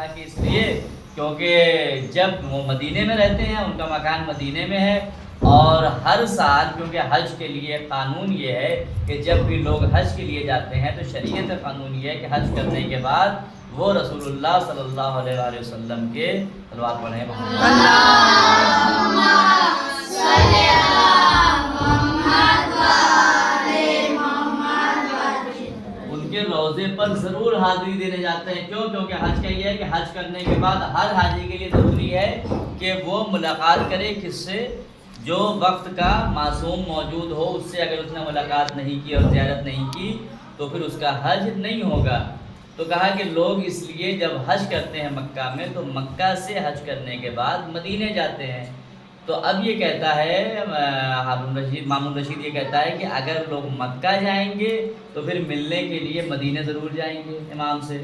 کہا کہ اس لیے کیونکہ جب وہ مدینے میں رہتے ہیں، ان کا مکان مدینے میں ہے، اور ہر سال کیونکہ حج کے لیے قانون یہ ہے کہ جب بھی لوگ حج کے لیے جاتے ہیں تو شریعت کا قانون یہ ہے کہ حج کرنے کے بعد وہ رسول اللہ صلی اللہ علیہ وآلہ وسلم کے صلوات پڑھیں، ان کے روضے پر ضرور حاضری دینے جاتے ہیں۔ کیوں؟ کیونکہ حج کا یہ ہے کہ حج کرنے کے بعد ہر حاجی کے لیے ضروری ہے کہ وہ ملاقات کرے کس سے؟ جو وقت کا معصوم موجود ہو، اس سے اگر اس نے ملاقات نہیں کی اور زیارت نہیں کی تو پھر اس کا حج نہیں ہوگا۔ تو کہا کہ لوگ اس لیے جب حج کرتے ہیں مکہ میں تو مکہ سے حج کرنے کے بعد مدینے جاتے ہیں۔ تو اب یہ کہتا ہے مامون رشید یہ کہتا ہے کہ اگر لوگ مکہ جائیں گے تو پھر ملنے کے لیے مدینے ضرور جائیں گے امام سے،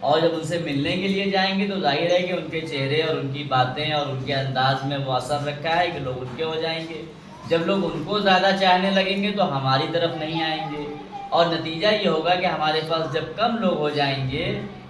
اور جب ان سے ملنے کے لیے جائیں گے تو ظاہر ہے کہ ان کے چہرے اور ان کی باتیں اور ان کے انداز میں وہ اثر رکھا ہے کہ لوگ ان کے ہو جائیں گے۔ جب لوگ ان کو زیادہ چاہنے لگیں گے تو ہماری طرف نہیں آئیں گے، اور نتیجہ یہ ہوگا کہ ہمارے پاس جب کم لوگ ہو جائیں گے،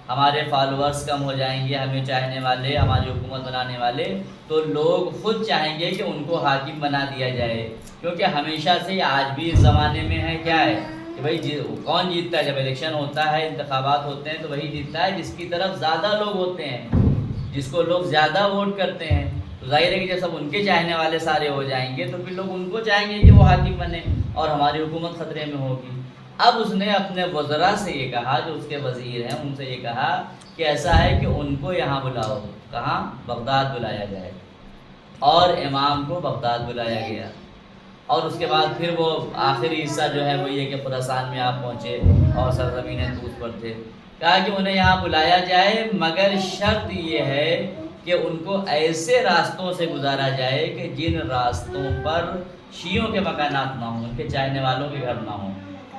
ہمارے فالوورز کم ہو جائیں گے، ہمیں چاہنے والے، ہماری حکومت بنانے والے، تو لوگ خود چاہیں گے کہ ان کو حاکم بنا دیا جائے۔ کیونکہ ہمیشہ سے آج بھی اس زمانے میں ہے کیا ہے کہ بھائی کون جیتتا ہے؟ جب الیکشن ہوتا ہے، انتخابات ہوتے ہیں تو وہی جیتتا ہے جس کی طرف زیادہ لوگ ہوتے ہیں، جس کو لوگ زیادہ ووٹ کرتے ہیں۔ تو ظاہر ہے کہ جب سب ان کے چاہنے والے سارے ہو جائیں گے تو پھر لوگ ان کو چاہیں گے کہ وہ حاکم بنے اور ہماری حکومت خطرے میں ہوگی۔ اب اس نے اپنے وزراء سے یہ کہا، جو اس کے وزیر ہیں، ان سے یہ کہا کہ ایسا ہے کہ ان کو یہاں بلاؤ۔ کہاں؟ بغداد بلایا جائے، اور امام کو بغداد بلایا گیا۔ اور اس کے بعد پھر وہ آخری حصہ جو ہے وہ یہ کہ خراسان میں آپ پہنچے اور سرزمین طوس پر تھے۔ کہا کہ انہیں یہاں بلایا جائے، مگر شرط یہ ہے کہ ان کو ایسے راستوں سے گزارا جائے کہ جن راستوں پر شیعوں کے مکانات نہ ہوں، ان کے چاہنے والوں کے گھر نہ ہوں،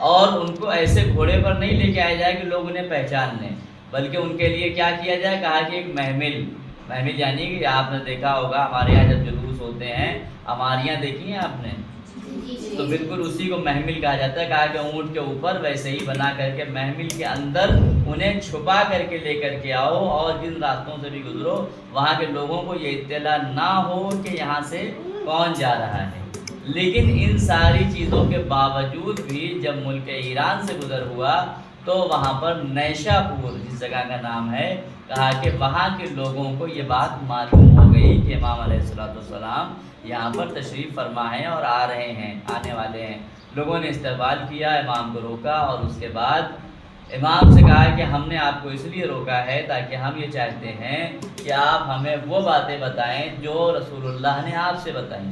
اور ان کو ایسے گھوڑے پر نہیں لے کے آیا جائے کہ لوگ انہیں پہچان لیں، بلکہ ان کے لیے کیا کیا جائے؟ کہا کہ ایک محمل یعنی کہ آپ نے دیکھا ہوگا ہمارے یہاں جب جلوس ہوتے ہیں، ہماریاں دیکھی ہیں آپ نے، تو بالکل اسی کو محمل کہا جاتا ہے۔ کہا کہ اونٹ کے اوپر ویسے ہی بنا کر کے محمل کے اندر انہیں چھپا کر کے لے کر کے آؤ، اور جن راستوں سے بھی گزرو وہاں کے لوگوں کو یہ اطلاع نہ ہو کہ یہاں سے کون جا رہا ہے۔ لیکن ان ساری چیزوں کے باوجود بھی جب ملک ایران سے گزر ہوا تو وہاں پر نیشا پور جس جگہ کا نام ہے، کہا کہ وہاں کے لوگوں کو یہ بات معلوم ہو گئی کہ امام علیہ السلام یہاں پر تشریف فرما ہیں اور آ رہے ہیں، آنے والے ہیں۔ لوگوں نے استقبال کیا، امام کو روکا، اور اس کے بعد امام سے کہا کہ ہم نے آپ کو اس لیے روکا ہے تاکہ ہم یہ چاہتے ہیں کہ آپ ہمیں وہ باتیں بتائیں جو رسول اللہ نے آپ سے بتائیں۔